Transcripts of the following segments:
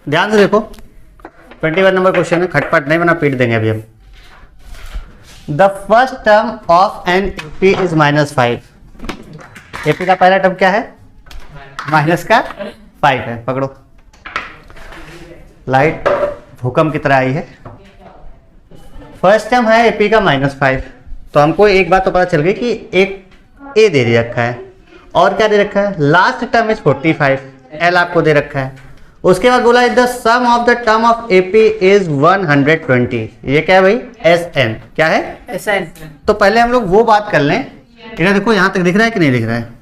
ध्यान से देखो, 21 नंबर क्वेश्चन है, खटपट नहीं बना पीट देंगे अभी हम। The first term of an AP is -5। AP का पहला टर्म क्या है? माइनस का 5 है। पकड़ो, लाइट भूकंप की तरह आई है। फर्स्ट टर्म है एपी का -5, तो हमको एक बात तो पता चल गई कि एक ए दे रखा है और क्या दे रखा है, लास्ट टर्म इज 45, एल आपको दे रखा है। उसके बाद बोला the sum of the term of AP is 120। ये क्या है भाई? S N. क्या है? S N. तो पहले हम लोग वो बात कर लें, इधर देखो यहां तक दिख रहा है कि नहीं दिख रहा है?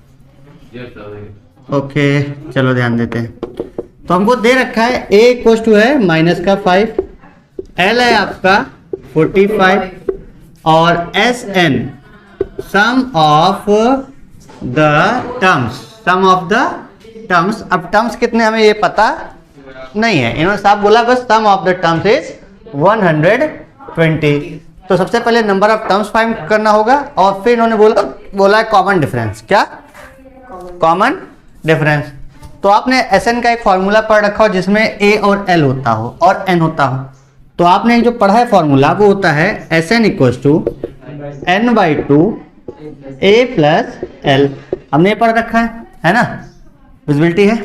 ओके चलो ध्यान देते हैं। तो हमको दे रखा है ए इक्वल टू है -5, एल है आपका 45 और S N sum of the terms. Sum of the terms, अब टर्म्स कितने हमें ये पता नहीं है, इन्होंने साफ बोला बस सम ऑफ द टर्म्स इज 120। तो सबसे पहले नंबर ऑफ टर्म्स फाइंड करना होगा और फिर इन्होंने बोला है कॉमन डिफरेंस। क्या? Common difference. तो आपने एसएन का एक फॉर्मूला पढ़ रखा हो जिसमें ए और एल होता हो और एन होता हो। तो आपने जो पढ़ा है फॉर्मूला वो होता है SN equal to n/2 a plus L. हमने ये पढ़ रखा है ना? विजिबिलिटी है।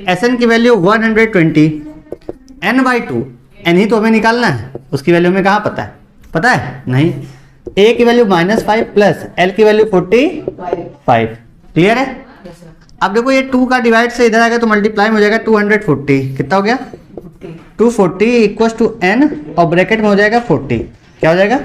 एसएन की वैल्यू 120, n/2, n ही तो हमें निकालना है, उसकी वैल्यू हमें कहाँ पता है? पता है नहीं। a की वैल्यू -5 प्लस l की वैल्यू 45। क्लियर है? अब देखो ये 2 का डिवाइड से इधर आ गया तो मल्टीप्लाई में हो जाएगा 240। कितना हो गया? 240 इक्वल टू n और ब्रैकेट में हो जाएगा 40। क्या हो जाएगा?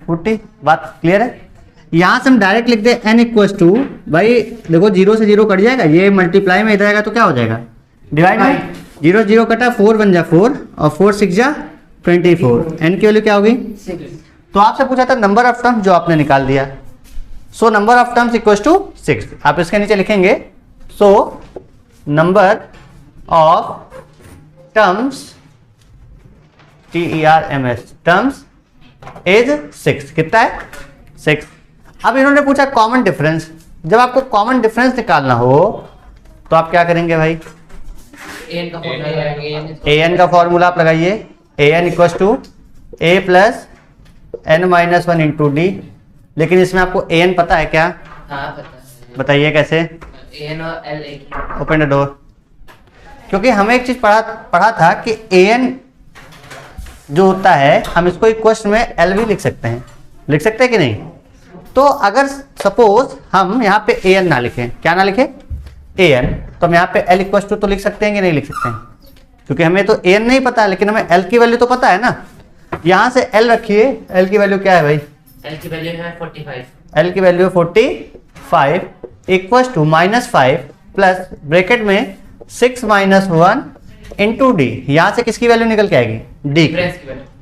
40। बात क्लियर है? यहां से हम डायरेक्ट लिख दे n इक्वल टू, भाई देखो 0 से 0 कट जाएगा, ये मल्टीप्लाई में इधर आएगा तो क्या हो जाएगा? डिवाइड में 0 0 कटा, 4 बन जा 4 और 4 6 जा 24। n की वैल्यू क्या होगी? 6। तो आपसे पूछा था नंबर ऑफ टर्म्स, जो आपने निकाल दिया। So number of terms equal to 6। आप इसके नीचे लिखेंगे so number of terms TERMS terms is 6। कितना है? 6। अब इन्होंने पूछा कॉमन डिफरेंस। जब आपको कॉमन डिफरेंस निकालना हो तो आप क्या करेंगे भाई? an का फॉर्मूला आप लगाइए। an equal to a plus n-1 into D. लेकिन इसमें आपको an पता है क्या? हाँ पता है। बताइए कैसे? एन और एल एक ही। Open the door. क्योंकि हमें एक चीज पढ़ा था कि an जो होता है हम इसको इक्वेशन में एल भी लिख सकते हैं। लिख सकते हैं कि नहीं? तो अगर सपोज हम यहाँ पे an ना लिखें, क्या ना लिखें? an, तो हम यहाँ पे l इक्वल टू तो लिख सकते हैं कि नहीं लिख सकते हैं? क्योंकि हमें तो an नहीं पता है लेकिन हमें l की वैल्यू तो पता है ना। यहाँ से l रखिए, l की वैल्यू क्या है भाई? एल की वैल्यू है 45। l की value 45 equal to -5 plus bracket में 6 - 1 इंटू डी। यहाँ से किसकी वैल्यू निकल के आएगी? डी की।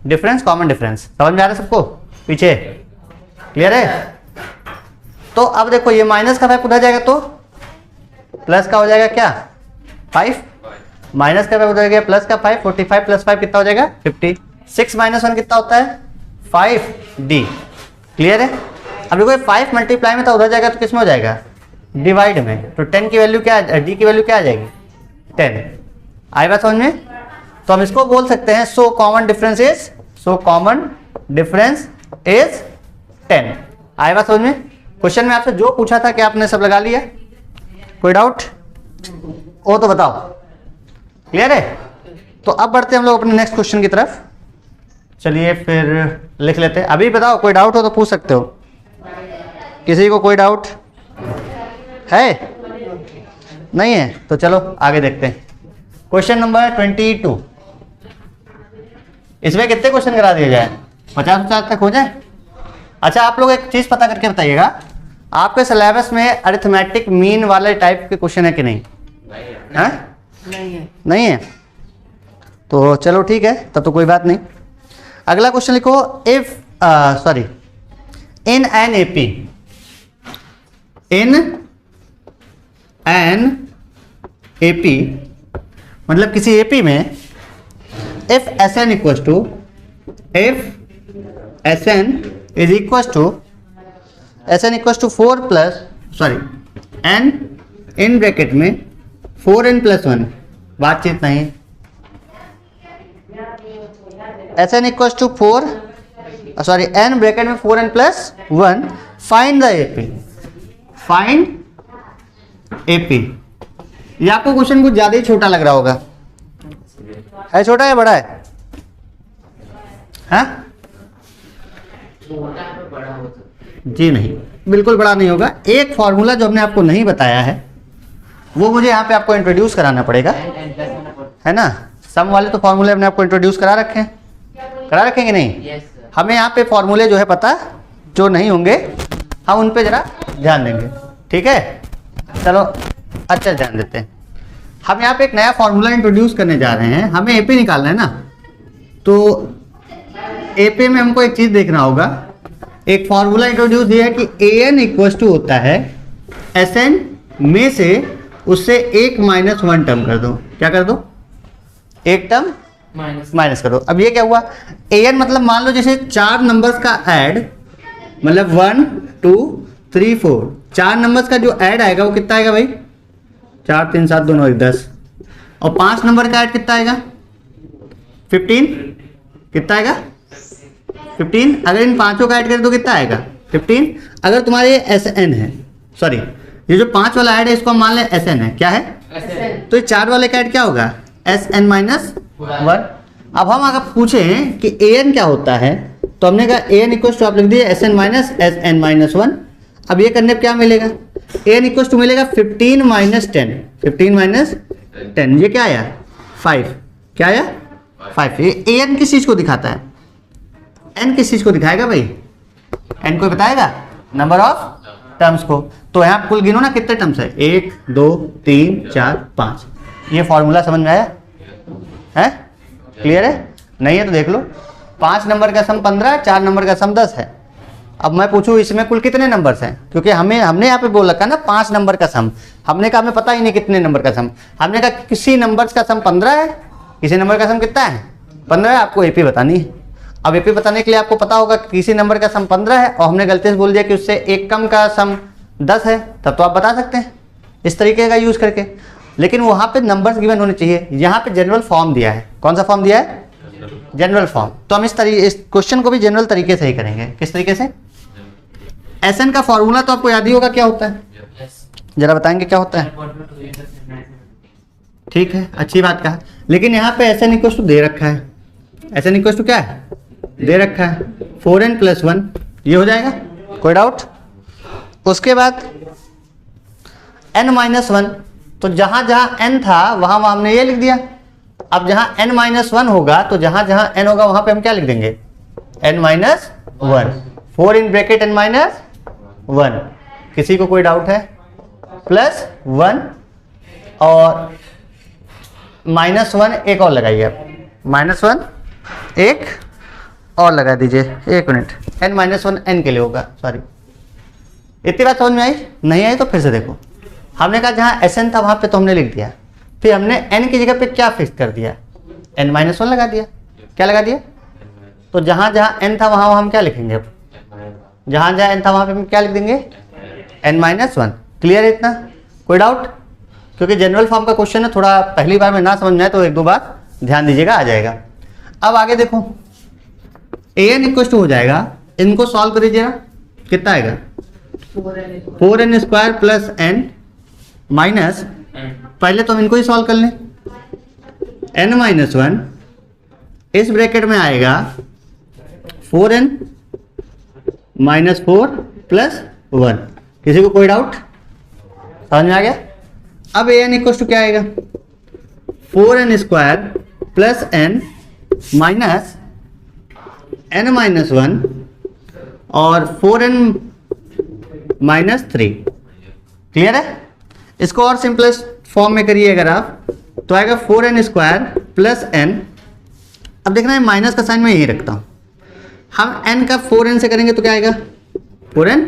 Difference, common difference. समझ में आ रहा है सबको? पीछे क्लियर है? तो अब देखो ये माइनस का 5 उधर जाएगा तो प्लस का हो जाएगा क्या? 5। माइनस का 5 उधर गया प्लस का 5। 45 प्लस 5 कितना हो जाएगा? 50। 6 - 1 कितना होता है? 5d। क्लियर है? अब देखो 5 मल्टीप्लाई में था, उधर जाएगा तो किस में हो जाएगा? डिवाइड में। तो 10 की वैल्यू क्या, डी की वैल्यू क्या आ जाएगी? 10। आई बात समझ में? तो हम इसको बोल सकते हैं सो कॉमन डिफरेंस इज 10। आई बात समझ में? क्वेश्चन में आपसे जो पूछा था कि आपने सब लगा लिया? कोई डाउट हो तो बताओ। क्लियर है? तो अब बढ़ते हैं हम लोग अपने नेक्स्ट क्वेश्चन की तरफ। चलिए फिर लिख लेते हैं। अभी बताओ, कोई डाउट हो तो पूछ सकते हो। किसी को कोई डाउट है? नहीं है? तो चलो आगे देखते हैं। Question number 22। इसमें कितने क्वेश्चन करा दिए जाए? 50 तक हो जाए? अच्छा, आप लोग एक चीज पता करके बताइएगा, आपके सिलेबस में अरिथमेटिक मीन वाले टाइप के क्वेश्चन है कि नहीं? हाँ? नहीं है? तो चलो ठीक है, तब तो कोई बात नहीं। अगला क्वेश्चन लिखो, in an AP, in an AP मतलब किसी एपी में if S N equal to, if S N is equal to, S N equal to 4 plus N in bracket में 4n + 1, बातचीत नहीं, S N equal to 4 sorry N bracket में 4n plus 1 find the AP, find AP. ये आपको question कुछ ज्यादा ही छोटा लग रहा होगा, है छोटा या बड़ा है? हाँ छोटा है बड़ा हो सकता जी नहीं, बिल्कुल बड़ा नहीं होगा। एक फॉर्मूला जो हमने आपको नहीं बताया है वो मुझे यहाँ पे आपको इंट्रोड्यूस कराना पड़ेगा, है ना। सम वाले तो फॉर्मूले हमने आपको इंट्रोड्यूस करा रखे हैं, करा रखेंगे नहीं? है। Yes sir. हमें यहाँ पे फॉर्मूले जो है पता जो नहीं होंगे हम उन पे जरा ध्यान देंगे, ठीक है। चलो अच्छा ध्यान देते हैं। हम यहाँ पे एक नया फॉर्मूला इंट्रोड्यूस करने जा रहे हैं, हमें एपी निकालना है ना। तो एपी में हमको एक चीज देखना होगा, एक फॉर्मूला इंट्रोड्यूस दिया है कि ए एन इक्वल टू होता है एस एन में से उससे एक माइनस 1 टर्म कर दो। क्या कर दो? एक टर्म माइनस कर दो। अब ये क्या हुआ? ए एन मतलब मान लो जैसे 4 नंबर्स का ऐड, मतलब 1 2 3 4 4 नंबर्स का जो ऐड आएगा वो कितना आएगा भाई? 4 3 7 2 9 1 10। और 5 नंबर का ऐड कितना आएगा? 15। कितना आएगा? 15। अगर इन पांचों का ऐड करें तो कितना आएगा? 15। अगर तुम्हारे एस एन है, सॉरी ये जो 5 वाला ऐड है इसको हम मान लें एस एन है, क्या है? तो ये 4 वाले का ऐड क्या होगा? S N minus 1। अब हम अगर पूछें कि ए एन क्या होता है तो हमने कहा ए एन इक्वल टू आप लिख दिए S N minus S N minus 1। अब ये करने पर क्या मिलेगा? ए एन इक्वल टू मिलेगा 15 माइनस 10, 15 माइनस 10, ये क्या आया? 5। क्या आया? 5। ये ए एन किस चीज को दिखाता है? एन किस चीज को दिखाएगा भाई? एन को बताएगा नंबर ऑफ टर्म्स को। तो यहाँ कुल गिनो ना कितने टर्म्स है? 1 2 3 4 5। ये फॉर्मूला समझ में आया है? क्लियर है? नहीं है तो देख लो। 5 नंबर का सम 15, 4 नंबर का सम 10 है। अब मैं पूछूं इसमें कुल कितने नंबर्स हैं? क्योंकि हमने यहाँ पे बोल रखा ना 5 नंबर का सम, हमने कहा हमें पता ही नहीं कितने नंबर का सम। हमने कहा किसी नंबर का सम 15 है, किसी नंबर का सम कितना है? 15 है। आपको एपी बतानी है। अब एपी बताने के लिए आपको पता होगा कि किसी नंबर का सम 15 है और हमने गलती से बोल दिया कि उससे एक कम का सम 10 है, तब तो आप बता सकते हैं इस तरीके का यूज करके। लेकिन वहां पे नंबर्स गिवन होने चाहिए। यहाँ पे जनरल फॉर्म दिया है। कौन सा फॉर्म दिया है? General form. तो हम इस क्वेश्चन को भी जनरल तरीके से ही करेंगे। किस तरीके से? एस एन का फॉर्मूला तो आपको याद ही होगा क्या होता है, जरा बताएंगे क्या होता है? ठीक है, अच्छी बात कहा। लेकिन यहाँ पे एस एन इक्वल टू दे रखा है। एस एन इक्वल टू क्या है? दे रखा है 4n प्लस 1। ये हो जाएगा, कोई डाउट? उसके बाद n माइनस 1, तो जहां जहां n था वहां वहां हमने ये लिख दिया। अब जहां n माइनस 1 होगा तो जहां जहां n होगा वहां पे हम क्या लिख देंगे? n minus 1। 4 in bracket n minus 1। किसी को कोई डाउट है? प्लस 1 और माइनस 1 एक और लगाइए आप, माइनस 1 एक और लगा दीजिए। एक मिनट, n माइनस 1 n के लिए होगा, सॉरी। इतनी बात समझ में आई? नहीं आई तो फिर से देखो। हमने कहा जहाँ एस एन था वहां पे तो हमने लिख दिया, फिर हमने n की जगह पे क्या फिक्स कर दिया? n माइनस 1 लगा दिया। क्या लगा दिया? तो जहां जहां n था वहां हम क्या लिखेंगे? अब जहां जहां n था वहां पे हम क्या लिख देंगे? n minus 1। क्लियर है इतना? कोई डाउट? क्योंकि जनरल फॉर्म का क्वेश्चन है, थोड़ा पहली बार में ना समझ में आए तो एक दो बार ध्यान दीजिएगा, आ जाएगा। अब आगे देखो, ए एन इक्वल टू हो जाएगा, इनको सॉल्व करिए जरा, कितना आएगा? 4n square plus n minus, पहले तो हम इनको ही सॉल्व कर लें। n माइनस 1 इस ब्रैकेट में आएगा 4n माइनस 4 प्लस 1। किसी को कोई डाउट? समझ में आ गया? अब ए एन इक्वल टू क्या आएगा? 4n square plus n minus n minus 1 और 4n माइनस 3। क्लियर है? इसको और सिंपलेस्ट फॉर्म में करिए अगर आप, तो आएगा 4n स्क्वायर प्लस n। अब देखना है माइनस का साइन मैं यही रखता हूं। हम n का 4n से करेंगे तो क्या आएगा? 4n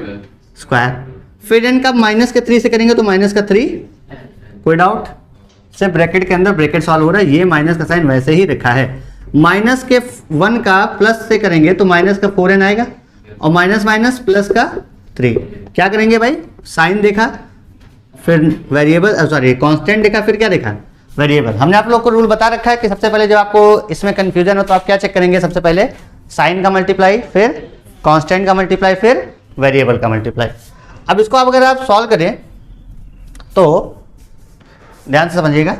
square. फिर n का माइनस के 3 से करेंगे तो माइनस का 3। कोई डाउट? सिर्फ ब्रैकेट के अंदर ब्रैकेट सॉल्व हो रहा है, ये माइनस का साइन वैसे ही रखा है। माइनस के 1 का प्लस से करेंगे तो माइनस का 4n आएगा और माइनस माइनस प्लस का 3। क्या करेंगे भाई? साइन देखा, फिर वेरिएबल सॉरी कांस्टेंट देखा, फिर क्या देखा? वेरिएबल। हमने आप लोग को रूल बता रखा है कि सबसे पहले जब आपको इसमें कंफ्यूजन हो तो आप क्या चेक करेंगे, सबसे पहले साइन का मल्टीप्लाई, फिर कांस्टेंट का मल्टीप्लाई, फिर वेरिएबल का मल्टीप्लाई। अब इसको आप अगर आप सॉल्व करें तो ध्यान से समझिएगा,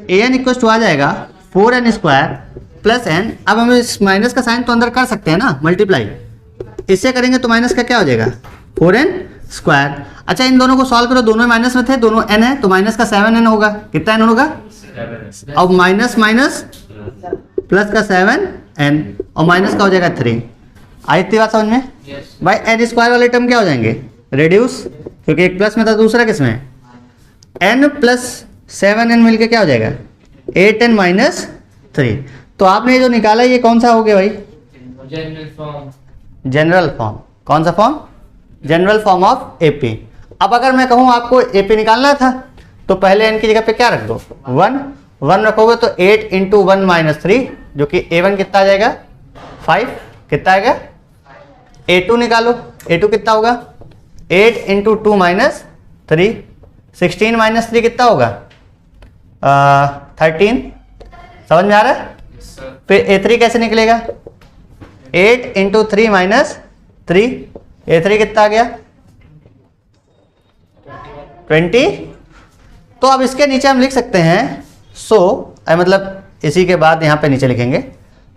an इक्वल टू आ जाएगा 4n स्क्वायर प्लस n। अब हम इस माइनस का साइन तो अंदर कर सकते हैं ना, मल्टीप्लाई इससे करेंगे तो माइनस का क्या हो जाएगा 4n स्क्वायर। अच्छा इन दोनों को सॉल्व करो, दोनों माइनस में थे, दोनों n है तो माइनस का 7n होगा। कितना n होगा? अब माइनस माइनस प्लस का 7n और माइनस का हो जाएगा 3। आई इतनी बात समझ में? भाई n स्क्वायर वाले टर्म क्या हो जाएंगे? रेड्यूस, क्योंकि एक प्लस में था दूसरा किस में? n प्लस 7n मिलके क्या हो जाएगा 8n माइनस 3। तो आपने जो निकाला ये कौन सा हो गया भाई? General form. General form. कौन सा form? General form of AP. अब अगर मैं कहूँ आपको एपी निकालना था तो पहले n की जगह पे क्या रख दो 1 रखोगे तो 8 इंटू 1 माइनस 3, जो कि a1 कितना आ जाएगा 5, कितना आएगा a2 निकालो, a2 कितना होगा 8 इंटू 2 माइनस 3, 16 माइनस 3 कितना होगा 13। समझ में आ रहा है? फिर a3 कैसे निकलेगा 8 इंटू 3 माइनस 3, a3 कितना आ गया 20। तो अब इसके नीचे हम लिख सकते हैं मतलब इसी के बाद यहाँ पे नीचे लिखेंगे,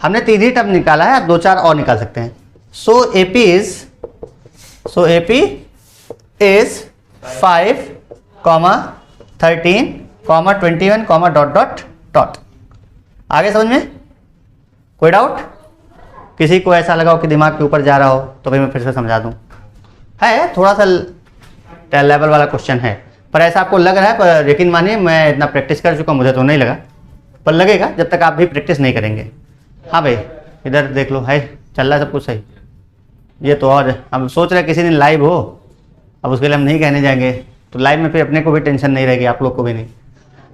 हमने 3 ही टर्म निकाला है, आप 2-4 और निकाल सकते हैं। So AP is 5, 13, 21, dot dot dot. आगे समझ में कोई डाउट? किसी को ऐसा लगा हो कि दिमाग के ऊपर जा रहा हो तो भाई मैं फिर से समझा दूं। है थोड़ा सा लेवल वाला क्वेश्चन है, पर ऐसा आपको लग रहा है, पर यकीन मानिए मैं इतना प्रैक्टिस कर चुका, मुझे तो नहीं लगा, पर लगेगा जब तक आप भी प्रैक्टिस नहीं करेंगे। हाँ भाई इधर देख लो, है चल रहा है सब कुछ सही। ये तो और हम सोच रहे हैं किसी दिन लाइव हो, अब उसके लिए हम नहीं कहने जाएंगे तो लाइव में फिर अपने को भी टेंशन नहीं रहेगी, आप लोग को भी नहीं।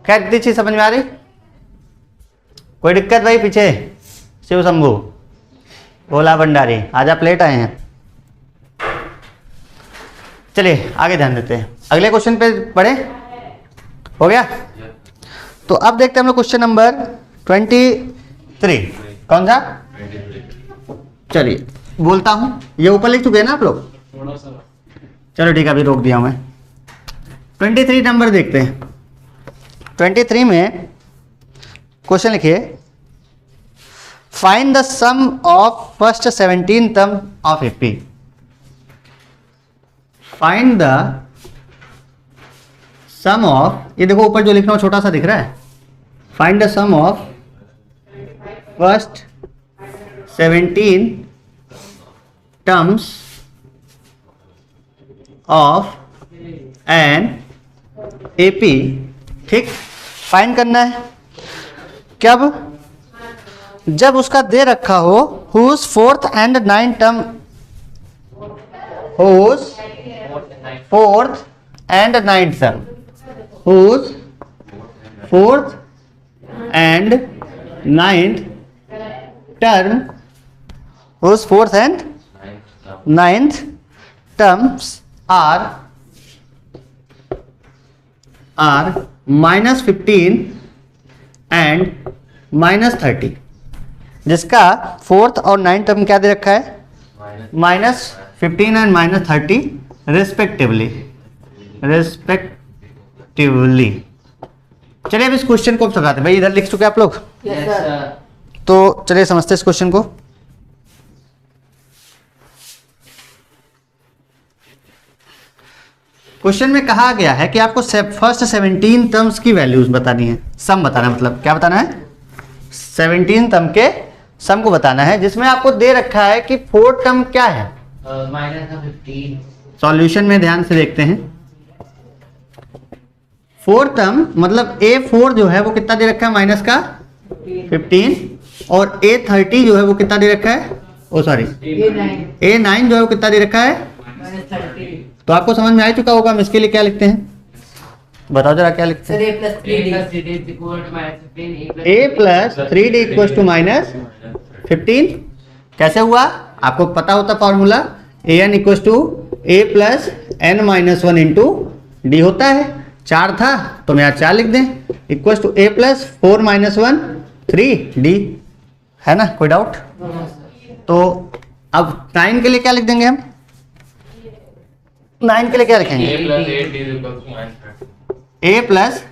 खैर इतनी चीज़ समझ में आ रही? कोई दिक्कत भाई? पीछे शिव शंभू, भोला भंडारी, आज आप लेट आए हैं। चलिए आगे ध्यान देते हैं, अगले क्वेश्चन पे पढ़े। हो गया? तो अब देखते हैं हम लोग क्वेश्चन नंबर 23। कौन सा? चलिए बोलता हूं, ये ऊपर लिख चुके हैं ना आप लोग? चलो ठीक है, अभी रोक दिया मैं। 23 नंबर देखते हैं। 23 में क्वेश्चन लिखिए, find the sum of first 17 term of AP. Find the sum of, ये देखो ऊपर जो लिखना हो छोटा सा दिख रहा है, find the sum of first 17 terms of an AP. ठीक, फाइंड करना है कब? जब उसका दे रखा हो whose fourth and 9 term, whose fourth and 9 term, whose fourth and 9 term, whose fourth and 9th terms are -15 and -30। जिसका फोर्थ और 9th टर्म क्या दे रखा है? -15 एंड -30 रिस्पेक्टिवली। चलिए अब इस क्वेश्चन को समझाते हैं। भाई इधर लिख चुके आप लोग? Yes sir. तो चलिए समझते इस क्वेश्चन को। क्वेश्चन में कहा गया है कि आपको फर्स्ट 17 टर्म्स की वैल्यूज बतानी है, सम बताना है। मतलब क्या बताना है? 17 टर्म के सम को बताना है, जिसमें आपको दे रखा है कि 4 टर्म क्या है? -15। सॉल्यूशन में ध्यान से देखते हैं। 4 टर्म मतलब A4 जो है वो कितना दे रखा है? माइनस का 15, और A30 जो है वो कितना दे रखा है? ओ सॉरी, A9 जो है वो कितना दे रखा है? -30। तो आपको समझ में आ चुका होगा हम इसके लिए क्या लिखते हैं, बताओ जरा क्या लिखते हैं? A + 3D = a plus 3d equal to -15। कैसे हुआ? आपको पता होता formula, an equal to a plus n -1 into D होता है। 4 था तो हम यहाँ 4 लिख दें, equal to a plus 4 minus 1 3d, है ना, कोई डाउट? तो अब 9 के लिए क्या लिख देंगे हम? 9 के लिए क्या लिखेंगे? a plus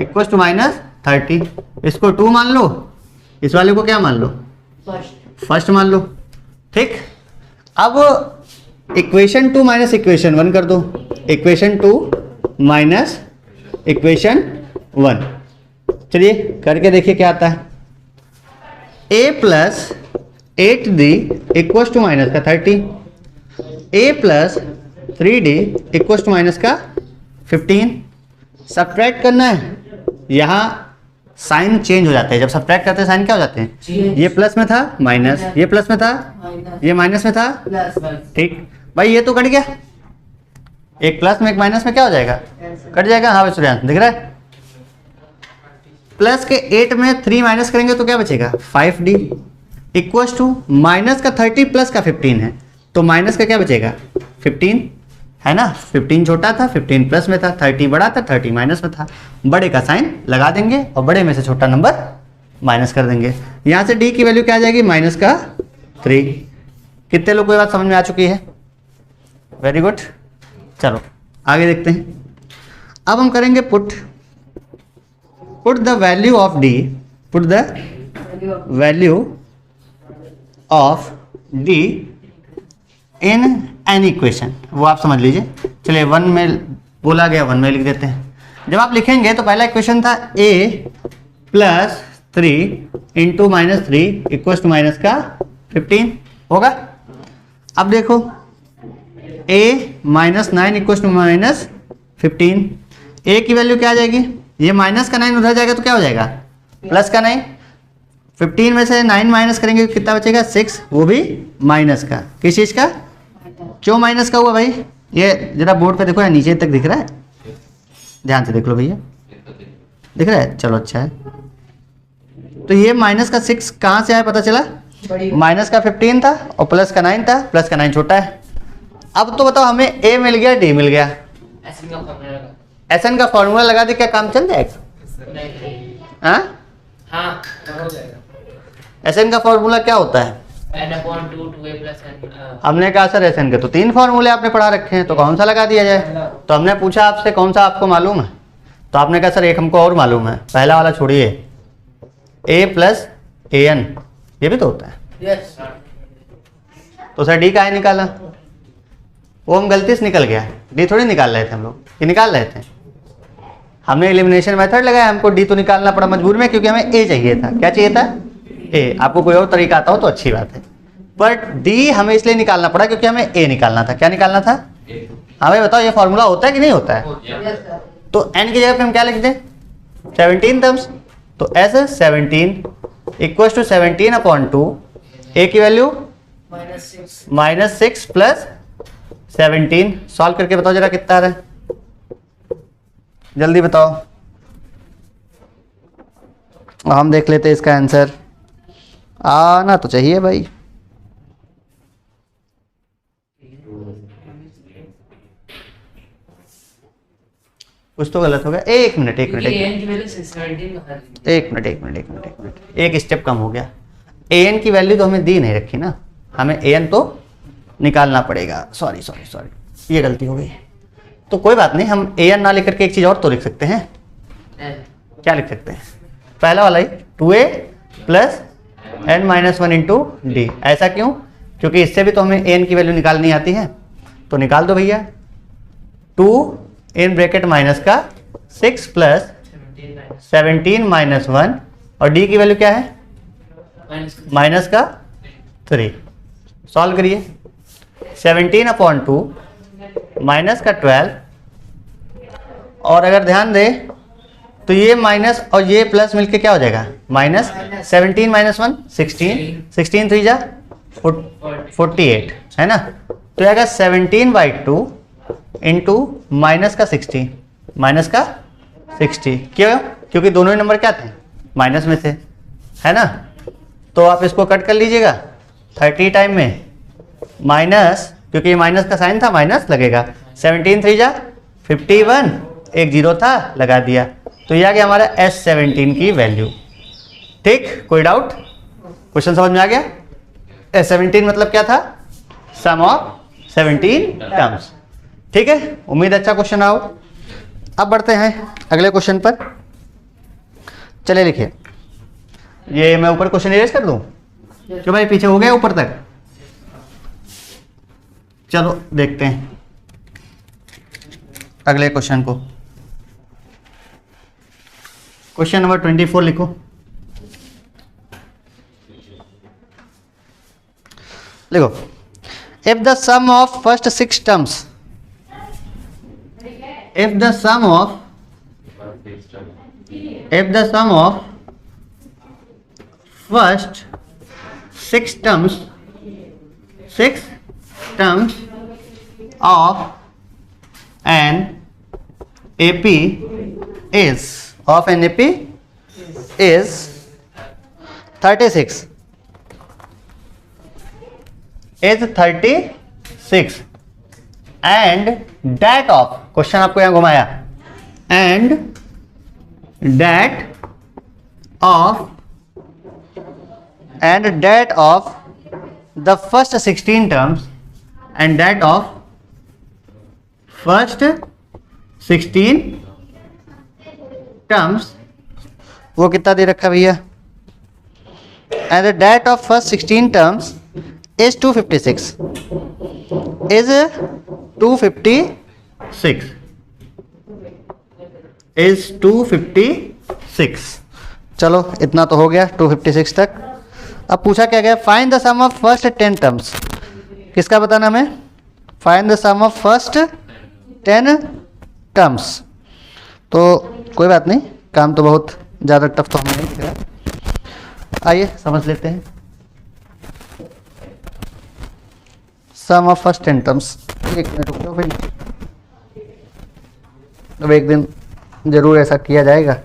equal to minus 30, इसको 2 मान लो, इस वाले को क्या मान लो? फर्स्ट मान लो। ठीक, अब इक्वेशन 2 माइनस इक्वेशन 1 कर दो, इक्वेशन 2 माइनस इक्वेशन 1। चलिए करके देखिए क्या आता है। a plus 8d equal to minus का 30, a plus 3d equal to minus का 15। सब्ट्रैक्ट करना है, यहाँ साइन चेंज हो जाते हैं, जब सब्ट्रैक्ट करते हैं साइन क्या हो जाते हैं? ये प्लस में था माइनस, ये प्लस में था, ये माइनस में था। ठीक भाई, ये तो कट गया, एक प्लस में एक माइनस में क्या हो जाएगा? कट जाएगा। हाँ भाई सूर्यांश दिख रहा है? प्लस के 8 में 3 माइनस करेंगे तो क्या बचेगा? 5d इक्वल टू माइनस का 30 प्लस का 15 है, तो माइनस का क्या बचेगा? 15, है ना। 15 छोटा था, 15 प्लस में था, 30 बड़ा था, 30 माइनस में था। बड़े का साइन लगा देंगे और बड़े में से छोटा नंबर माइनस कर देंगे। यहाँ से d की वैल्यू क्या आ जाएगी? माइनस का 3। कितने लोग को ये बात समझ में आ चुकी है? Very good. चलो आगे देखते हैं। अब हम करेंगे put the value of d, put the value of d in an equation, वो आप समझ लीजिए। चलिए 1 में बोला गया, 1 में लिख देते हैं। जब आप लिखेंगे तो पहला इक्वेशन था a plus 3 into minus 3 equal to minus का 15 होगा। अब देखो a minus 9 equal to minus 15, a की वैल्यू क्या आ जाएगी? ये माइनस का 9 उधर जाएगा तो क्या हो जाएगा? प्लस का 9। 15 में से 9 माइनस करेंगे तो कितना बचेगा? 6, वो भी माइनस का। किस चीज़ का? क्यों माइनस का हुआ भाई? ये जरा बोर्ड पे देखो, या नीचे तक दिख रहा है? ध्यान से देख लो भैया, दिख रहा है? चलो अच्छा है। तो ये माइनस का 6 कहाँ से आया पता चला? माइनस का 15 था और प्लस का 9 था, प्लस का 9 छोटा है। अब तो बताओ, हमें a मिल गया, d मिल गया, SN का फॉर्मूला लगा दे, क्या काम चल जाएगा? हाँ, SN का फॉर्मूला क्या होता है? हमने कहा सर SN के तो 3 फॉर्मूले आपने पढ़ा रखे हैं, तो कौन सा लगा दिया जाए? तो हमने पूछा आपसे कौन सा आपको मालूम है, तो आपने कहा सर एक हमको और मालूम है, पहला वाला छोड़िए, a प्लस an, ये भी तो होता है। तो सर d का है निकाला, वो हम गलती से निकल गया, d थोड़ी निकाल रहे थे हम लोग, ये निकाल रहे थे। हमने एलिमिनेशन मेथड लगाया, हमको d तो निकालना पड़ा मजबूर में, क्योंकि हमें a चाहिए था। क्या चाहिए था? a। आपको कोई और तरीका आता हो तो अच्छी बात है, बट d हमें इसलिए निकालना पड़ा क्योंकि हमें a निकालना था। क्या निकालना था? हाँ भाई बताओ, ये फॉर्मूला होता है कि नहीं होता है? तो n की जगह पे हम क्या लिख दें? 17 टर्म्स। तो ऐसे 17 इक्वल टू 17/2, a की वैल्यू -6 प्लस 17। सॉल्व करके बताओ जरा कितना आ रहा है, जल्दी बताओ। हम देख लेते हैं इसका आंसर, आना तो चाहिए भाई। कुछ तो गलत हो गया। एक मिनट एक स्टेप कम हो गया। an की वैल्यू तो हमें दी नहीं रखी ना, हमें an तो निकालना पड़ेगा। सॉरी, ये गलती हो गई। तो कोई बात नहीं, हम an ना लेकर के एक चीज़ और तो लिख सकते हैं। क्या लिख सकते हैं? पहला वाला ही 2a plus n-1 into D. ऐसा क्यों? क्योंकि इससे भी तो हमें an की वैल्यू निकालनी आती है, तो निकाल दो भैया। 2 इन ब्रैकेट माइनस का 6 प्लस 17 माइनस 1, और d की वैल्यू क्या है? माइनस का 3। सॉल्व करिए। 17/2 माइनस का 12, और अगर ध्यान दे तो ये माइनस और ये प्लस मिलके क्या हो जाएगा? माइनस 17 माइनस 1 16 3 जा 48, है ना। तो आएगा 17/2 इंटू माइनस का 60, माइनस का 60। क्यों? क्योंकि दोनों ही नंबर क्या थे? माइनस में थे, है ना। तो आप इसको कट कर लीजिएगा 30 टाइम में, माइनस, क्योंकि ये माइनस का साइन था, माइनस लगेगा। 17 3 जा 51 एक जीरो था लगा दिया, तो ये आ गया हमारा S17 की वैल्यू। ठीक, कोई डाउट? क्वेश्चन समझ में आ गया? S17 मतलब क्या था? सम ऑफ 17 टर्म्स। ठीक है, उम्मीद अच्छा क्वेश्चन आओ। अब बढ़ते हैं अगले क्वेश्चन पर। चले लिखिए, ये मैं ऊपर क्वेश्चन इरेज कर दूं क्यों भाई, पीछे हो गया ऊपर तक। चलो देखते हैं अगले क्वेश्चन को। क्वेश्चन नंबर 24 लिखो। लिखो, if the sum of first 6 terms, if the sum of first 6 terms of an AP is 36 and that of, question आपको यहां घुमाया, and that of the first 16 terms, and that of first 16 terms, वो कितना दे रखा भैया, and that of first 16 terms is 256 is 256। चलो इतना तो हो गया 256 तक। अब पूछा क्या गया, find the sum of first 10 terms. किसका बताना हमें? Find the sum of first 10 terms. तो कोई बात नहीं, काम तो बहुत ज़्यादा टफ तो हमें नहीं दिख रहा। आइए समझ लेते हैं सम ऑफ फर्स्ट 10 टर्म्स। एक मिनट रुक जाओ भाई, अब एक दिन जरूर ऐसा किया जाएगा।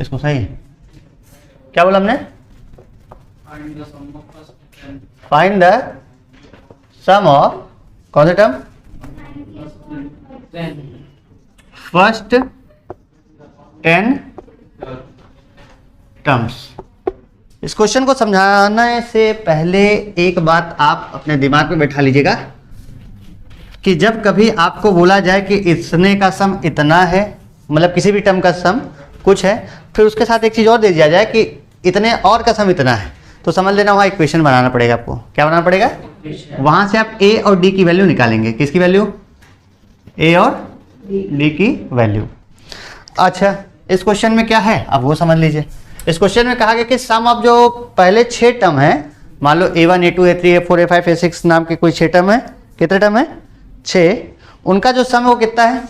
इसको सही है, क्या बोला हमने? फाइंड द सम ऑफ कौन सा टर्म? First 10 terms. इस क्वेश्चन को समझाने से पहले एक बात आप अपने दिमाग में बैठा लीजिएगा कि जब कभी आपको बोला जाए कि इसने का सम इतना है, मतलब किसी भी टर्म का सम कुछ है, फिर उसके साथ एक चीज़ और दे दिया जाए कि इतने और का सम इतना है, तो समझ लेना वहाँ इक्वेशन बनाना पड़ेगा आपको। क्या बनाना पड़ेगा? वहाँ से आप ए और डी की वैल्यू निकालेंगे। किसकी वैल्यू? ए और डी की वैल्यू। अच्छा, इस क्वेश्चन में क्या है अब वो समझ लीजिए। इस क्वेश्चन में कहा गया कि सम ऑफ जो पहले 6 टर्म है, मान लो A1 A2 A3 A4 A5 A6 नाम के कोई 6 टर्म है। कितने टर्म है? 6। उनका जो सम है वो कितना है?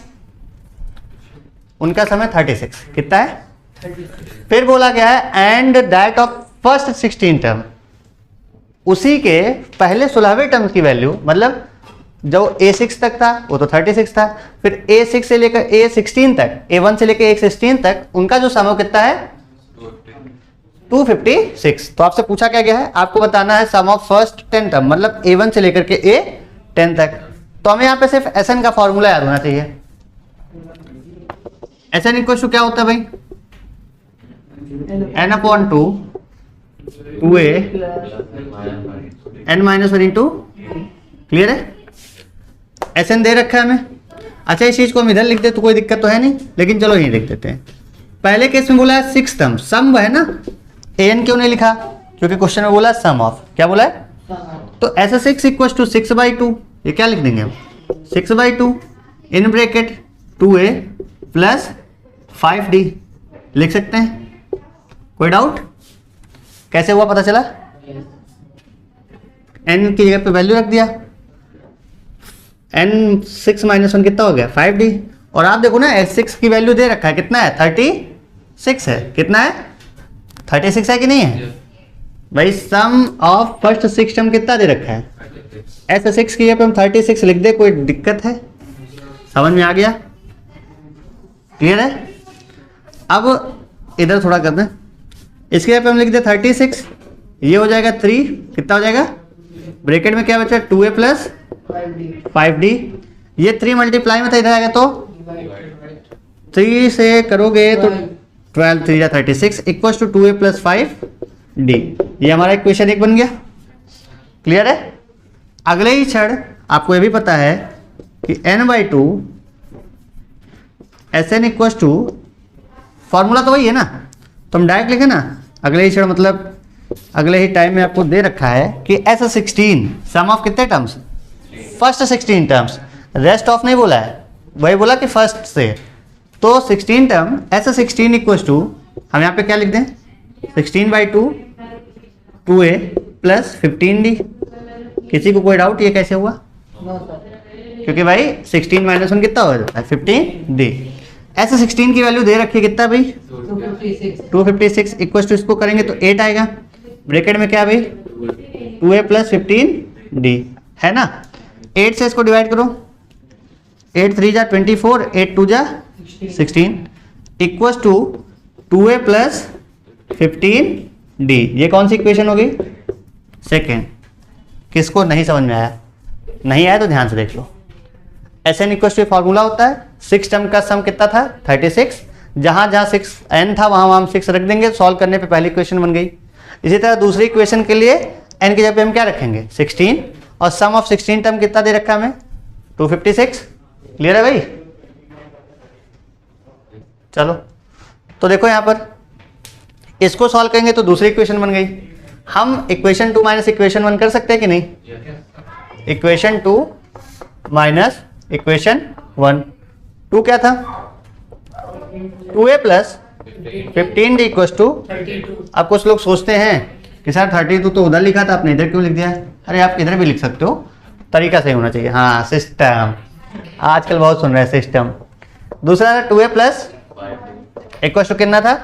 उनका सम है 36। कितना है? 36। फिर बोला गया है and that of first 16 term, उसी के पहले 16वें टर्म की वैल्यू, मतलब जो A6 तक था वो तो 36 था, फिर A6 से लेकर A16 तक, A1 से लेकर A16 तक उनका जो सम है कितना है? 256। तो आपसे पूछा क्या गया है? आपको बताना है सम ऑफ फर्स्ट 10 टर्म, मतलब A1 से लेकर के A10 तक। तो हमें यहाँ पे सिर्फ SN का फॉर्मूला याद होना चाहिए। SN इक्वल टू क्या होता है भाई? n/2 2a n-1 into, clear है? SN दे रखा है हमें। अच्छा, इस चीज को हम इधर लिख दे तो कोई दिक्कत तो है नहीं, लेकिन चलो यहीं लिख देते हैं। पहले केस में बोला है 6 टर्म, सम है ना, an क्यों नहीं लिखा? क्योंकि क्वेश्चन में बोला सम ऑफ, क्या बोला है? तो ऐसा 6 इक्वल टू 6/2, ये क्या लिख देंगे हम? 6/2 in bracket 2a plus 5d लिख सकते हैं। कोई डाउट? कैसे हुआ पता चला? n की जगह पे वैल्यू रख दिया, n6 - 1 कितना हो गया? 5d। और आप देखो ना S6 की वैल्यू दे रखा है, कितना है? 36 है। कितना है? 36 है कि नहीं है भाई? सम ऑफ फर्स्ट 6 टर्म कितना दे रखा है? S6 की जगह पे हम 36 लिख दे, कोई दिक्कत है? समझ में आ गया? क्लियर है? अब इधर थोड़ा कर दें, इसके जगह पे हम लिख दे 36, ये हो जाएगा 3, कितना हो जाएगा? ब्रैकेट में क्या बचा? 2a plus 5d। ये 3 मल्टीप्लाई में था, इधर आएगा तो 3 से करोगे तो 12 3 36 equal to 2a plus 5d। ये हमारा इक्वेशन 1 बन गया। क्लियर है? अगले ही क्षण आपको ये भी पता है कि n/2 Sn equal to, formula तो वही है ना, तो हम डायरेक्ट लिखे ना। अगले ही क्षण मतलब अगले ही टाइम में आपको दे रखा है कि S16 सम ऑफ कितने terms, first 16 terms, rest of नहीं बोला है, वही बोला कि फर्स्ट से। तो 16 टर्म S16 इक्वल टू, हम यहाँ पे क्या लिख दें, 16/2 2a प्लस 15d। किसी को कोई डाउट ये कैसे हुआ? क्योंकि भाई 16 माइनस 1 कितना हो जाता है 15d। S16 की वैल्यू दे रखी है कितना भाई 256 इक्वल टू, इसको करेंगे तो 8 आएगा। ब्रैकेट में क्या भाई 2a प्लस 15d है ना। 8 से इसको डिवाइड करो, 8 3 जा 24, 8 2 जा 16 equal to 2a plus 15d। ये कौन सी इक्वेशन होगी? सेकेंड। किसको नहीं समझ में आया? नहीं आया तो ध्यान से देख लो। Sn इक्वल टू फॉर्मूला होता है 6 टर्म का सम कितना था 36, जहां जहां 6n था वहां हम 6 रख देंगे। सॉल्व करने पे पहली इक्वेशन बन गई। इसी तरह दूसरी इक्वेशन के लिए n की जगह पे हम क्या रखेंगे 16, और सम ऑफ 16 टर्म कितना दे रखा है हमें 256। क्लियर है भाई? चलो तो देखो यहां पर इसको सॉल्व करेंगे तो दूसरी इक्वेशन बन गई। हम इक्वेशन 2 माइनस इक्वेशन 1 कर सकते हैं कि नहीं? इक्वेशन 2 माइनस इक्वेशन 1, 2 क्या था 2a plus 15d equal to. अब कुछ लोग सोचते हैं कि सर 32 तो उधर लिखा था, आपने इधर क्यों लिख दिया? अरे आप इधर भी लिख सकते हो, तरीका सही होना चाहिए। हाँ सिस्टम, आजकल बहुत सुन रहे हैं सिस्टम। दूसरा था 2a प्लस इक्वल टू कितना था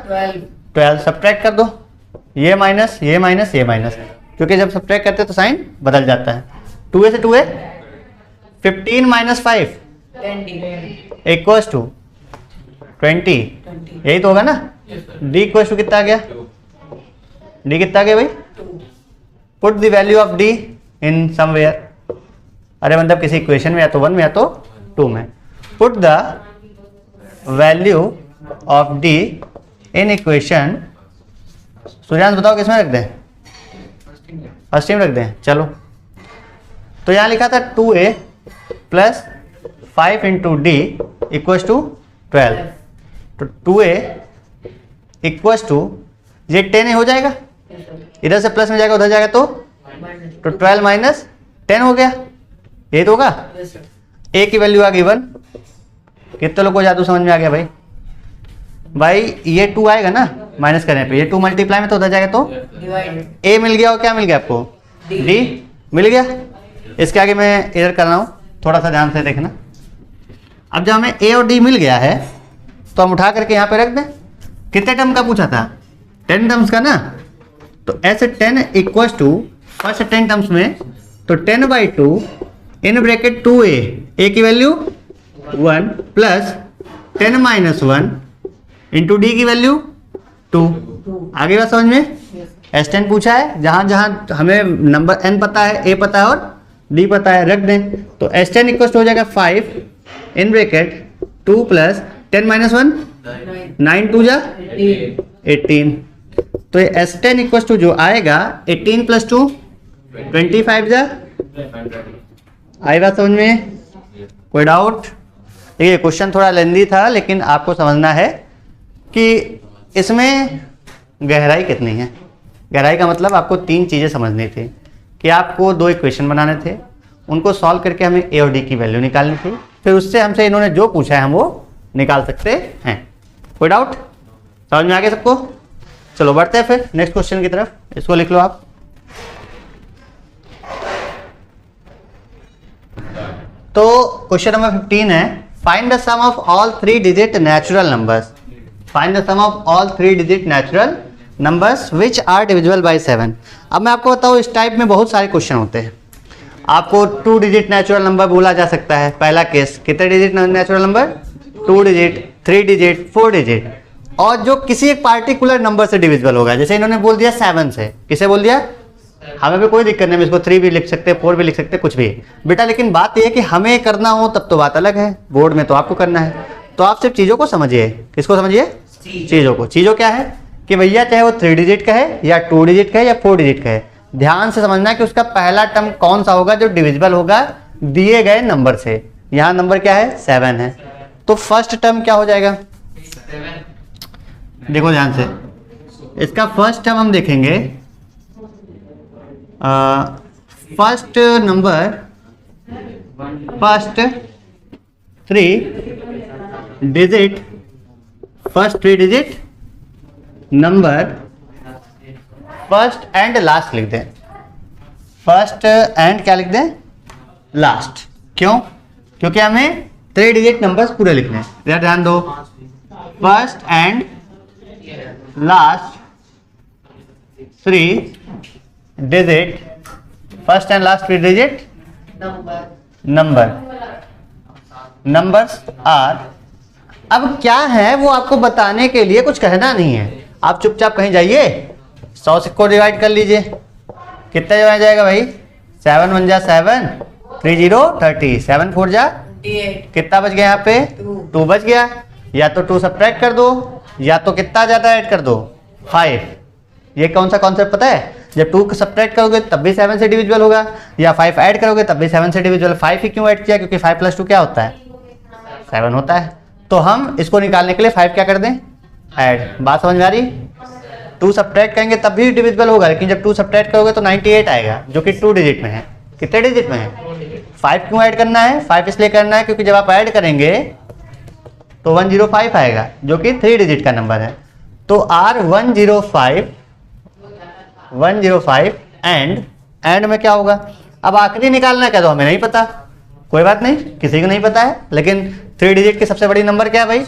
12। सब्ट्रैक्ट कर दो, ये माइनस ये माइनस ये माइनस, क्योंकि जब सब्ट्रैक्ट करते हैं तो साइन बदल जाता है। 2a से 2a 15 माइनस 5 इक्वल टू 20, यही तो होगा ना। d इक्वल टू कितना आ गया, d कितना आ गया भाई? Put the value of d in somewhere. अरे मतलब किसी इक्वेशन में या तो 1 में या तो 2 में। Put the value of d in equation, Suryansh बताओ किसमें रख दें? फर्स्ट में रख दें। चलो तो यहाँ लिखा था 2a plus 5 into D equal to 12। तो 2a इक्वल टू, ये 10 हो जाएगा, इधर से प्लस में जाएगा उधर जाएगा तो 12 माइनस 10 हो गया। यही तो होगा। a की वैल्यू आ गई 1। कितने लोग को जादू समझ में आ गया भाई? भाई ये 2 आएगा ना माइनस करने पे, ये 2 मल्टीप्लाई में तो उधर जाएगा तो a मिल गया। और क्या मिल गया आपको? d मिल गया। इसके आगे मैं इधर कर रहा हूँ, थोड़ा सा ध्यान से देखना। अब जब हमें a और d मिल गया है तो हम उठा करके यहाँ पे रख दें। कितने टर्म का पूछा था? 10 टर्म्स का ना। तो ऐसे 10 इक्वल टू फर्स्ट 10 टर्म्स में तो 10/2 इन ब्रैकेट 2a, a की value 1 plus 10 minus 1 into D की वैल्यू 2। आगे बात समझ में? S10 पूछा है, जहां जहां हमें नंबर n पता है, a पता है और d पता है, रख दें। तो S10 इक्वल हो जाएगा 5 इन ब्रैकेट 2 प्लस 10 माइनस 1 9 2 जा 18। तो ये S10 इक्वल टू जो आएगा 18 प्लस 2 25 जा। आई बात समझ में? कोई डाउट? देखिए क्वेश्चन थोड़ा लेंदी था, लेकिन आपको समझना है कि इसमें गहराई कितनी है। गहराई का मतलब आपको 3 चीज़ें समझनी थी कि आपको 2 इक्वेशन बनाने थे, उनको सॉल्व करके हमें a और d की वैल्यू निकालनी थी, फिर उससे हमसे इन्होंने जो पूछा है हम वो निकाल सकते हैं। कोई डाउट? समझ में आ गया सबको? चलो बढ़ते हैं फिर नेक्स्ट क्वेश्चन की तरफ। इसको लिख लो आप। तो क्वेश्चन नंबर 15 है, find the sum of all 3 digit natural numbers. Find the sum of all 3 digit natural numbers which are divisible by 7। अब मैं आपको बताऊँ, इस टाइप में बहुत सारे क्वेश्चन होते हैं। आपको 2 डिजिट नेचुरल नंबर बोला जा सकता है, पहला केस। कितने digit natural number? 2 digit, 3 digit, 4 digit. और जो किसी एक पार्टिकुलर नंबर से डिविजिबल होगा, जैसे इन्होंने बोल दिया 7 से। किसे बोल दिया? हमें भी कोई दिक्कत नहीं, इसको 3 भी लिख सकते हैं, 4 भी लिख सकते हैं, कुछ भी बेटा। लेकिन बात यह है कि हमें करना हो तब तो बात अलग है, बोर्ड में तो आपको करना है। तो आप सिर्फ चीज़ों को समझिए। किसको समझिए? चीज़ों को। चीज़ों क्या है कि भैया चाहे वो 3 डिजिट का है या 2 डिजिट का है या 4 डिजिट का है, ध्यान से समझना कि उसका पहला टर्म कौन सा होगा जो डिविजिबल होगा दिए गए नंबर से। यहाँ नंबर क्या है? 7 है। तो फर्स्ट टर्म क्या हो जाएगा? देखो ध्यान से, इसका फर्स्ट टर्म हम देखेंगे। First number, first 3 digit, first 3 digit number, first and last लिख दें। फर्स्ट एंड क्या लिख दें? लास्ट। क्यों? क्योंकि हमें 3 डिजिट नंबर्स पूरे लिखने हैं। इधर ध्यान दो, first and last 3 digit, first and last 3 digit number, numbers are. अब क्या है वो आपको बताने के लिए कुछ कहना नहीं है, आप चुपचाप कहीं जाइए, 100 से को डिवाइड कर लीजिए। कितना डिवाइड जाएगा भाई? 7 1 जा 7, 3 0 30, 7 4 जा 28, कितना बच गया? यहाँ पे 2 बच गया। या तो 2 सब्ट्रैक्ट कर दो, या तो कितना ज़्यादा ऐड कर दो? 5। ये कौन सा कॉन्सेप्ट पता है? जब 2 सब्ट्रैक्ट करोगे तब भी 7 से डिविजिबल होगा, या 5 ऐड करोगे तब भी 7 से डिविजिबल। 5 ही क्यों ऐड किया? क्योंकि 5 + 2 क्या होता है? 7 होता है। तो हम इसको निकालने के लिए 5 क्या कर दें? ऐड। बात समझ में आ रही? 2 सब्ट्रैक्ट करेंगे तब भी डिविजिबल होगा, लेकिन जब 2 सब्ट्रैक्ट करोगे तो 98 आएगा, जो कि 2 डिजिट में है। कितने डिजिट में है? 5 क्यों ऐड करना है? 5 इसलिए करना है क्योंकि जब आप ऐड करेंगे तो 105 आएगा, जो कि 3 डिजिट का नंबर है। तो R 105 एंड में क्या होगा? अब आखिरी निकालना है क्या? तो हमें नहीं पता, कोई बात नहीं, किसी को नहीं पता है, लेकिन 3 डिजिट की सबसे बड़ी नंबर क्या है भाई?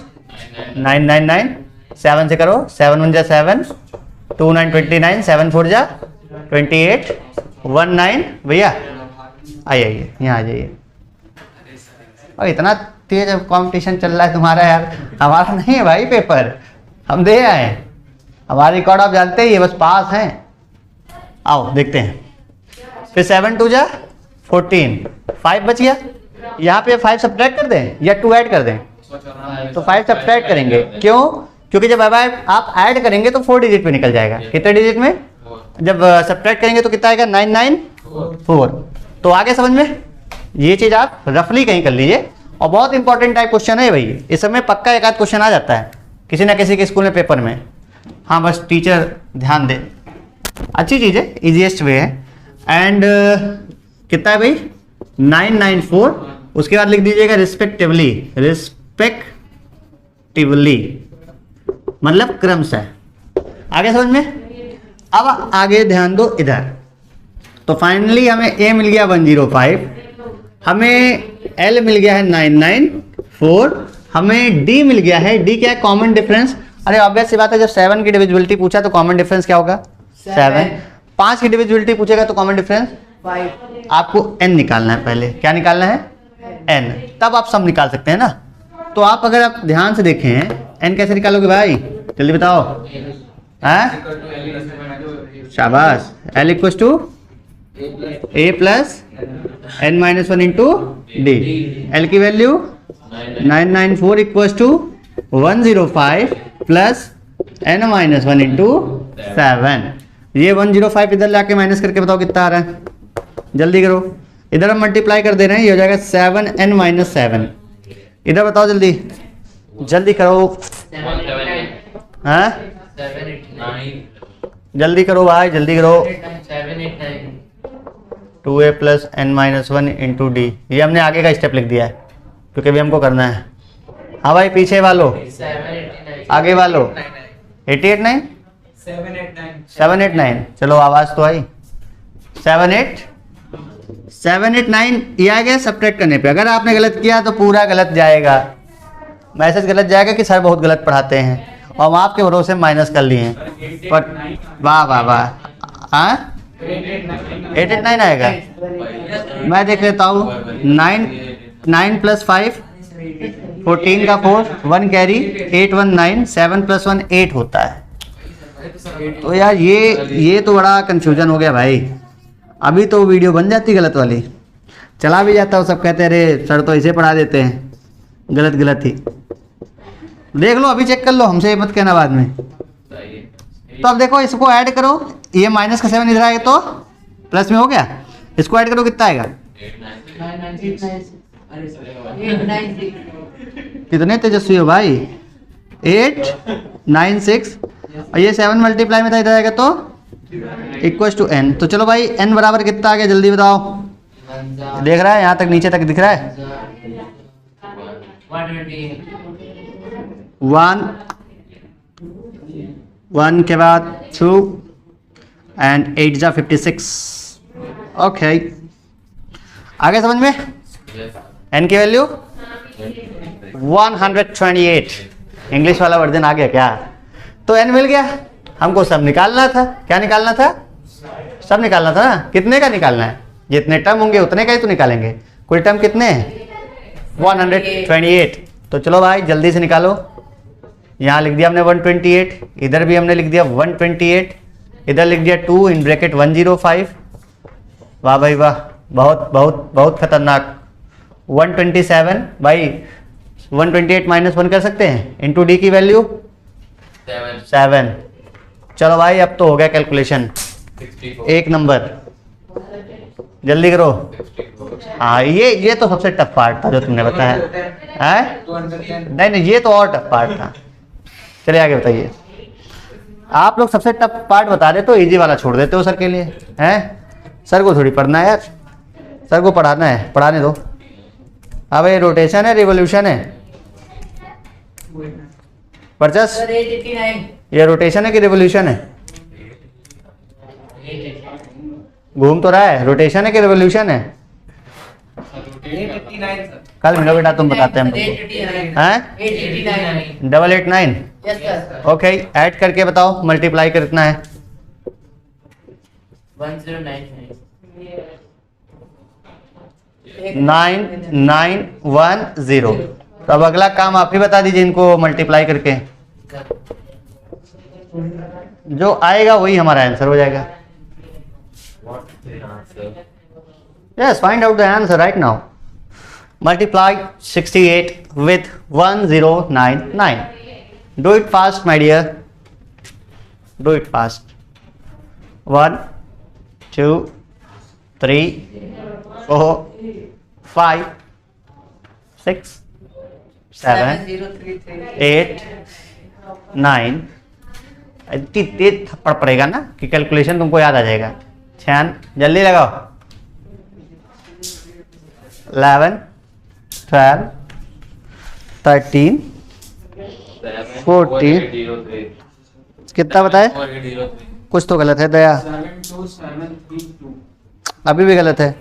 999। 7 से करो, 7 1 जा 7, 2 9 29, 7 4 जा 28, 1 9। भैया आइए यहाँ आ जाइए। और इतना तेज कंपटीशन चल रहा है तुम्हारा यार, हमारा नहीं है भाई पेपर, हम दे आए। हमारा रिकॉर्ड आप जानते ही है, बस पास हैं। आओ देखते हैं। फिर 7 2 जा 14, 5 बच गया। यहाँ पे 5 सब्ट्रैक्ट कर दें या 2 ऐड कर दें? तो 5 सब्ट्रैक्ट करेंगे। क्यों? क्योंकि जब आप ऐड करेंगे तो 4 डिजिट पे निकल जाएगा। कितने डिजिट में? जब सब्ट्रैक्ट करेंगे तो कितना आएगा? 994। तो आगे समझ में? ये चीज़ आप रफली कहीं कर लीजिए। और बहुत इंपॉर्टेंट टाइप क्वेश्चन है भाई, इस समय पक्का एक आध क्वेश्चन आ जाता है किसी ना किसी के स्कूल में पेपर में। हाँ बस टीचर ध्यान दे, अच्छी चीज़ है, इजीएस्ट वे है। एंड कितना है भाई? 994। उसके बाद लिख दीजिएगा रिस्पेक्टिवली, रिस्पेक्टिवली मतलब क्रमशः। आगे समझ में? अब आगे ध्यान दो इधर। तो फाइनली हमें A मिल गया 105, हमें L मिल गया है 994, हमें D मिल गया है। D क्या है? Common difference. अरे ऑब्वियस सी बात है, जब 7 की डिविजिबिलिटी पूछा तो कॉमन डिफरेंस क्या होगा? 7। 5 की डिविजिबिलिटी पूछेगा तो कॉमन डिफरेंस 5। आपको n निकालना है। पहले क्या निकालना है? n, तब आप सब निकाल सकते हैं ना। तो आप अगर आप ध्यान से देखें, n कैसे निकालोगे भाई? जल्दी बताओ। हाँ शाबाश। L equal to A plus n-1 into D. L की value 994 equal to 105 plus n-1 into 7। ये 105 इधर लाके माइनस करके बताओ कितना आ रहा है? जल्दी करो, इधर हम मल्टीप्लाई कर दे रहे हैं, ये हो जाएगा 7n-7। इधर बताओ जल्दी, जल्दी करो। हाँ जल्दी करो भाई, जल्दी करो। 2a plus n-1 into D. ये हमने आगे का स्टेप लिख दिया है क्योंकि अभी हमको करना है। हाँ भाई पीछे वालों, आगे वालों 889 789। चलो आवाज तो आई। 789 ये आ गया सब्ट्रैक्ट करने पे। अगर आपने गलत किया तो पूरा गलत जाएगा, मैसेज गलत जाएगा कि सर बहुत गलत पढ़ाते हैं, और हम आपके भरोसे माइनस कर लिए हैं। पर वाह वाह वाह। हाँ 889 आएगा। मैं देख लेता हूँ। 9 प्लस 5 14 का 4 1 कैरी 8 1 9 7 प्लस 1 8 होता है। तो यार ये तो बड़ा कंफ्यूजन हो गया भाई। अभी तो वीडियो बन जाती गलत वाली, चला भी जाता हो, सब कहते हैं अरे सर तो इसे पढ़ा देते हैं, गलत गलत ही। देख लो, अभी चेक कर लो, हमसे मत कहना बाद में। तो अब देखो इसको ऐड करो, ये माइनस का 7 इधर आएगा तो प्लस में हो गया, इसको ऐड करो कितना आएगा? 896 कितने तेजस्वी हो भाई, 896 और ये 7 मल्टीप्लाई में था इधर आएगा तो इक्वल टू n। तो चलो भाई n बराबर कितना आ गया जल्दी बताओ, देख रहा है यहाँ तक नीचे तक दिख रहा है? 1 के बाद 2 एंड 8 जा 56। ओके, आगे समझ में? n की वैल्यू 128, इंग्लिश वाला वर्जन आ गया क्या? तो n मिल गया, हमको सब निकालना था। क्या निकालना था? सब निकालना था ना। कितने का निकालना है? जितने टर्म होंगे उतने का ही तो निकालेंगे। कुल टर्म कितने हैं? 128। तो चलो भाई जल्दी से निकालो। यहाँ लिख दिया हमने 128, इधर भी हमने लिख दिया 128, इधर लिख दिया 2 इन ब्रैकेट 105। वाह भाई वाह, बहुत बहुत बहुत खतरनाक। 127 भाई 128 माइनस 1 कर सकते हैं, इंटू डी की वैल्यू 7। चलो भाई अब तो हो गया कैलकुलेशन, एक नंबर, जल्दी करो। हाँ ये तो सबसे टफ पार्ट था जो तुमने बताया है। नहीं ये तो और टफ पार्ट था। चलिए आगे बताइए। आप लोग सबसे टफ पार्ट बता दे तो इजी वाला छोड़ देते हो सर के लिए, हैं? सर को थोड़ी पढ़ना है यार, सर को पढ़ाना है, पढ़ाने दो। अब ये रोटेशन है रिवोल्यूशन है परचस? ये रोटेशन है कि रिवोल्यूशन है? घूम तो रहा है, रोटेशन है कि रिवोल्यूशन है? कल मिलो बेटा, तुम बताते हैं हमको। हैं? 889। ओके, ऐड करके बताओ, मल्टीप्लाई कितना है? 9910। तो अब अगला काम आप ही बता दीजिए इनको मल्टीप्लाई करके, जो आएगा वही हमारा आंसर हो जाएगा। Yes, find out the answer right now. Multiply 68 with 1099. Do it fast, my dear. Do it fast. 1, 2, 3, 4, 5, 6, 7, 8, 9। इतनी तेज थप्पड़ पड़ेगा ना कि कैलकुलेशन तुमको याद आ जाएगा। 6, जल्दी लगाओ। 11, 12, 13, 14। कितना बताए? कुछ तो गलत है दया, अभी भी गलत है।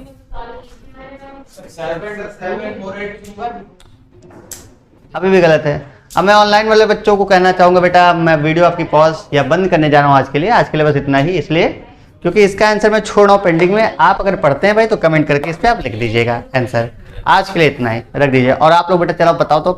अभी भी गलत है। अब मैं ऑनलाइन वाले बच्चों को कहना चाहूँगा, बेटा मैं वीडियो आपकी पॉज या बंद करने जा रहा हूँ आज के लिए बस इतना ही, इसलिए क्योंकि इसका आंसर मैं छोड़ रहा हूँ पेंडिंग में। आप अगर पढ़ते हैं भाई तो कमेंट करके इस पर आप लिख दीजिएगा आंसर। आज के लिए इतना ही रख दीजिए। और आप लोग बेटा चलो बताओ तो